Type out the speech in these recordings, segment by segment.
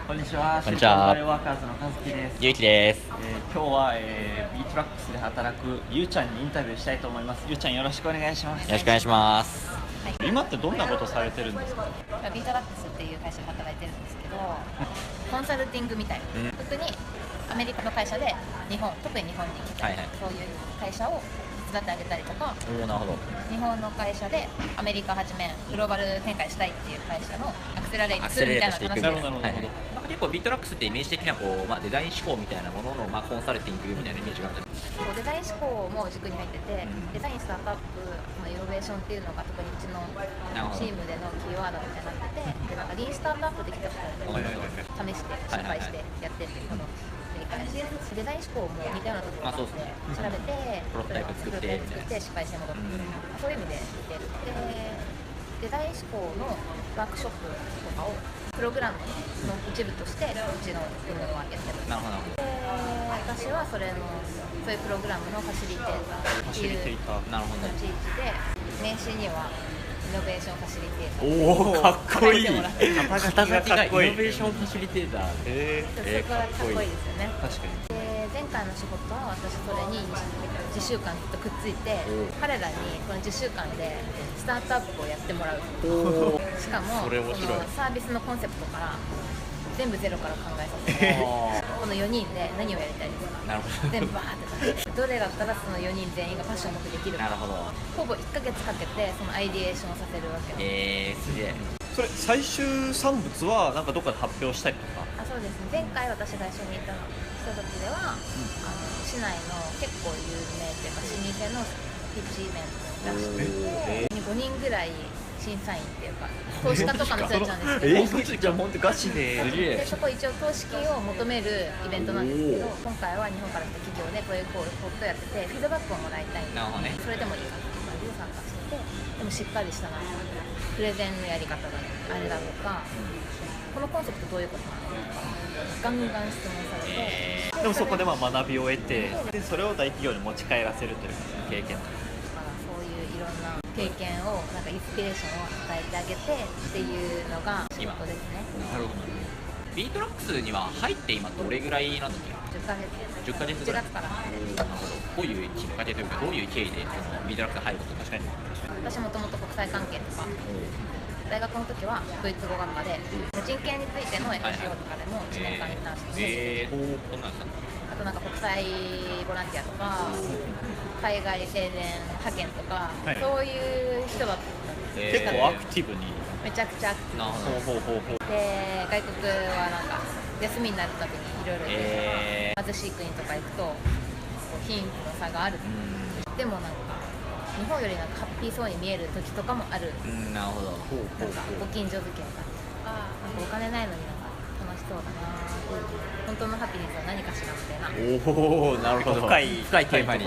こんにちは。こんにちは。シリコンバレーワーカーズの和樹です。ゆうきです。今日は、ビートラックスで働くゆうちゃんにインタビューしたいと思います。ゆうちゃんよろしくお願いします。よろしくお願いします。はい、今ってどんなことされてるんですか？ビートラックスっていう会社で働いてるんですけど、コンサルティングみたいな、特にアメリカの会社で特に日本に来た、そういう会社を手伝ってあげたりとか、なるほど。日本の会社でアメリカはじめグローバル展開したいっていう会社のアクセラレートするみたいな話です。なるほど。なんか結構ビートラックスってイメージ的にはデザイン思考みたいなものの、コンサルティングみたいなイメージがあるんです。デザイン思考も軸に入ってて、デザインスタートアップ、イノベーションっていうのが特にうちのチームでのキーワードみたいになってて、でなんかリーンスタートアップできた人を試して失敗してやってっていうこのデザイン思考も似たようなところがあって調べてプロトタイプ作って失敗して戻ってくる、そういう意味で似てる。でデザイン思考のワークショップとかをプログラムの一部としてうちの部門はやってる。なるほど。で私はそういうプログラムのファシリテーターっていう立ち位置で、名刺にはイノベーションファシリテーター。おお、かっこいい。肩書きがイノベーションファシリテーター。そこはかっこいいですよね。確かに。で前回の仕事は私それに10週間ずっとくっついて、彼らにこの10週間でスタートアップをやってもらう。しかもそれ面白い。このサービスのコンセプトから全部ゼロから考えさせてこの4人で何をやりたいですか。なるほど。全部バーって出してどれが2つの4人全員がパッションを持ってできるか。なるほど。ほぼ1ヶ月かけてそのアイディエーションをさせるわけ。すげえ。それ最終産物はなんかどっかで発表したりとか？そうですね。前回私が一緒にいた人たちでは、市内の結構有名というか老舗のピッチイベントに出して、5人ぐらい審査員っていうか投資家とかの人たちなんですけど、じゃあ本当ガチで。そこ一応投資金を求めるイベントなんですけど、今回は日本から来た企業でこういうことをやっててフィードバックをもらいたい。なるほどね。それでもいいかっていう感じで参加してて、でもしっかりしたプレゼンのやり方があれだとか、このコンセプトどういうことなのとかガンガン質問されて、でもそこで学びを得て、でそれを大企業に持ち帰らせるという経験。そういういろんな経験をなんかインスピレーションを与えてあげてっていうのが仕事ですね。なるほど。ビートラックスには入って今どれぐらいなんだっけ？10ヶ月ぐらい。1月から。なるほど。どういうきっかけというかどういう経緯でビートラックス入ること？確かに。私もともと国際関係とか大学の時はドイツ語学科で人権についての NGO とかでも1年間インターンしてあとなんか国際ボランティアとか海外青年派遣とか、そういう人だったんです。結構アクティブに。めちゃくちゃアクティブで、外国はなんか休みになるたびにいろいろ貧しい国とか行くと貧富の差がある。でもなんか日本よりなんかハッピーそうに見える時とかもある。なるほど。なんかご近所付き合いがなんかお金ないのになんか楽しそうだなっていう、本当のハピネスは何かしらみたいな。おお、なるほど。深いテーマに。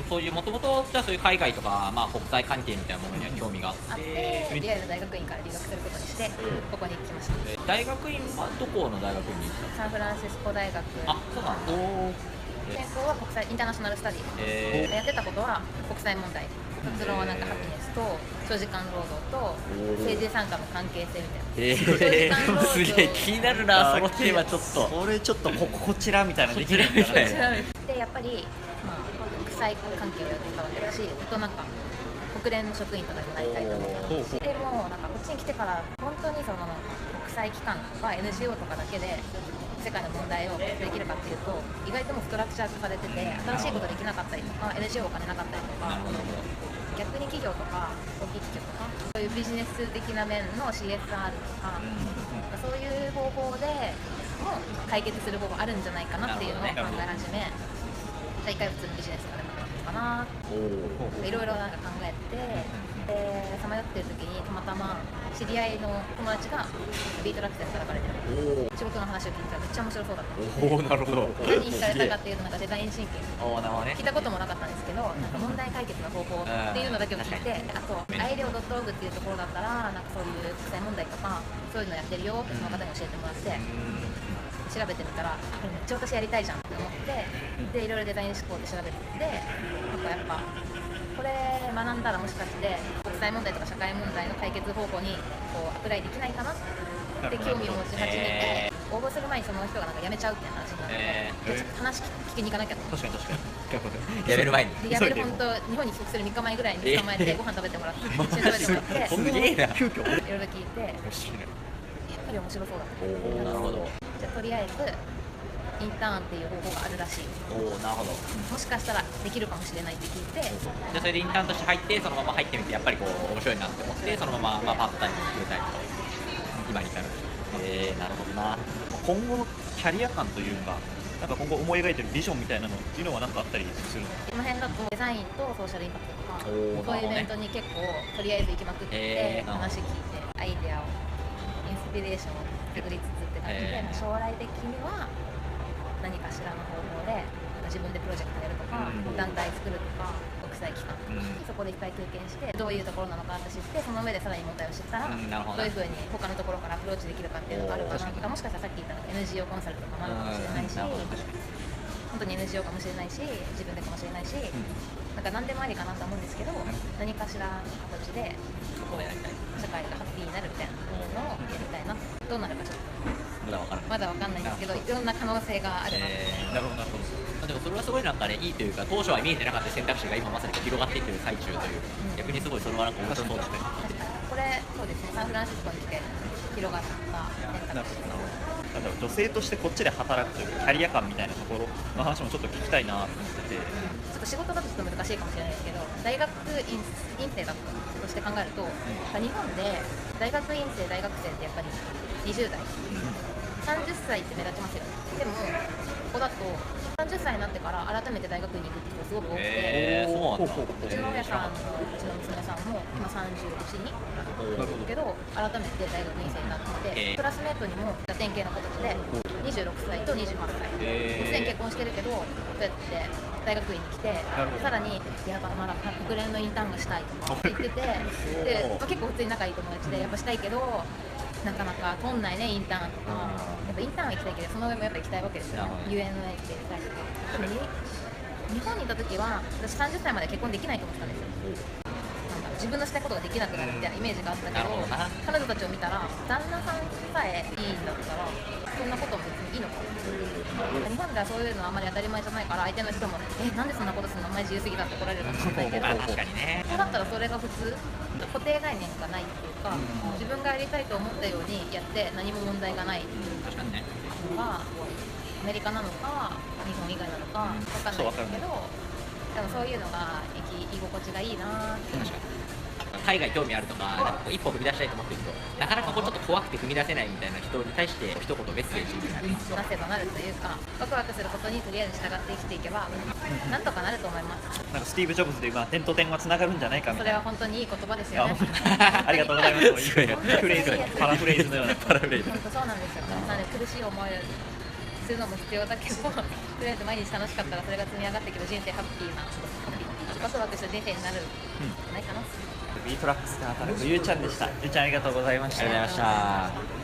そういうもともとじゃあそういう海外とか国際関係みたいなものには興味があって、リアル大学院から留学することにしてここに来ました。大学院はどこの大学に行ったサンフランシスコ大学。そうなんだ。専攻は国際インターナショナルスタディ、やってたことは国際問題、卒論はなんかハピネスと長時間労働と政治参加の関係性みたいな。すげえ気になるな、そのテーマちょっと。それちょっとこちらみたいなできるみたいな。でやっぱり、国際関係をやってたわけだし、あとなんか国連の職員とかにもなりたいと思ってたし、でもなんかこっちに来てから本当にその国際機関とか NGO とかだけで世界の問題を解決できるかっていうと意外ともストラクチャー化されてて新しいことできなかったりとか NGO お金なかったりとか、逆に企業とか大きい企業とかそういうビジネス的な面の CSR とか、そういう方法でも解決する方法あるんじゃないかなっていうのを考え始め、大会普通のビジネスがでもなのかな、いろいろなんか考えて、さまよってる時にたまたま知り合いの友達がビートラックスで働かれてる仕事の話を聞いたらめっちゃ面白そうだった。なるほど。何に惹かれたかっていうとなんかデザインシンキング、聞いたこともなかったんですけど、なんか問題解決の方法っていうのだけを聞いて、あとアイデオ .org っていうところだったらなんかそういう国際問題とかそういうのやってるよってその方に教えてもらって、調べてみたらこれめっちゃ私やりたいじゃんって思って、でいろいろデザイン思考で調べてみて、なんかやっぱこれ学んだらもしかして国際問題とか社会問題の解決方法にこうアプライできないかなって興味を持ち始めて、応募する前にその人がなんか辞めちゃうっていう話になって、ちょっと話聞きに行かなきゃと思って。確かにやめる前にで辞める本当日本に帰国する3日前ぐらいに捕まえてご飯食べてもらって一緒に食べてもらってすげえな。急遽いろいろ聞いてやっぱり面白そうだとおー、なるほど。じゃあとりあえずインターンっていう方法があるらしい、おお、なるほど。もしかしたらできるかもしれないって聞いて、じゃあそれでインターンとして入ってそのまま入ってみてやっぱりこう面白いなって思ってそのまま、パートタイムに入れたりと今に至る。なるほどな。今後のキャリア感というか、なんか今後思い描いてるビジョンみたいなのっていうのは何かあったりするの？この辺だとデザインとソーシャルインパクトとかおーそういうイベントに結構とりあえず行きまくってなるほど話聞いてアイデアをインスピレーションを探りつつって感じで、将来的には何かしらの方法で自分でプロジェクトやるとか、団体作るとか国際機関とか、そこで一回経験してどういうところなのかって知ってその上でさらに問題を知ったら、どういうふうに他のところからアプローチできるかっていうのがあるかなとか、もしかしたらさっき言った NGO コンサルとかもあるかもしれないし、本当に NGO かもしれないし自分でかもしれないし、なんか何でもありかなと思うんですけど、何かしらの形でそこをやりたい。社会がハッピーになるみたいなのをやりたいな。どうなるかちょっまだわからない。とまだわかんないんですけど、いろんな可能性があるなと。なるほどなるほど。でもそれはすごいなんかねいいというか当初は見えてなかった選択肢が今まさに広がっていってる最中という、逆にすごいそれはなんか面白そうですね。これそうですね、サンフランシスコに来て広がった選択肢。なんだろう、女性としてこっちで働くというかキャリア感みたいなところの話もちょっと聞きたいなと思ってて、ちょっと仕事だとちょっと難しいかもしれないですけど、大学院生だとして考えると、日本で大学院生大学生ってやっぱり20代、30歳って目立ちますよね。でもここだと30歳になってから改めて大学院に行くって人がすごく多くて、そうなんだ。うちの親さんのうちの娘さんも今31になるけど改めて大学院生になって、クラスメートにも典型の子たちで26歳と28歳、もちろん結婚してるけどそうやって大学院に来て、さらにいやまだ国連のインターンがしたいとか言っててで、結構普通に仲いい友達でやっぱしたいけどなかなか取んないねインターンとか、やっぱインターンは行きたいけどその上もやっぱ行きたいわけですよ、UNA って行きたいとか。で日本にいた時は私30歳まで結婚できないと思ってたんですよ。なんか自分のしたいことができなくなるみたいなイメージがあったけど、彼女たちを見たら旦那さんさえいいんだったらそんなことも別にいいのかな。日本ではそういうのはあんまり当たり前じゃないから相手の人もなんでそんなことするのお前自由すぎだって怒られるかもしれないけど、確かにね。ここだったらそれが普通、固定概念がないっていうか、自分がやりたいと思ったようにやって何も問題がない確かにね。のがアメリカなのか日本以外なのか分かんないですけど、でもそういうのが居心地がいいなって。確かに海外興味あるとか、なんかこう一歩踏み出したいと思ってるとなかなかこうちょっと怖くて踏み出せないみたいな人に対して一言メッセージみたいな。なせばなるというか、ワクワクすることにとりあえず従って生きていけばなんとかなると思います。なんかスティーブ・ジョブズで点と点がつながるんじゃないかみそたいな。れは本当にいい言葉ですよね。ありがとうございます。フレーズ、パラフレーズのような。パラフレーズ。本当そうなんですよ。なので苦しい思いをするのも必要だけど、とりあえず毎日楽しかったらそれが積み上がってくる人生ハッピーなワクワクした人生になるんじゃないかな。ビートラックスで働くゆうちゃんでした。ゆうちゃんありがとうございました。ありがとうございました。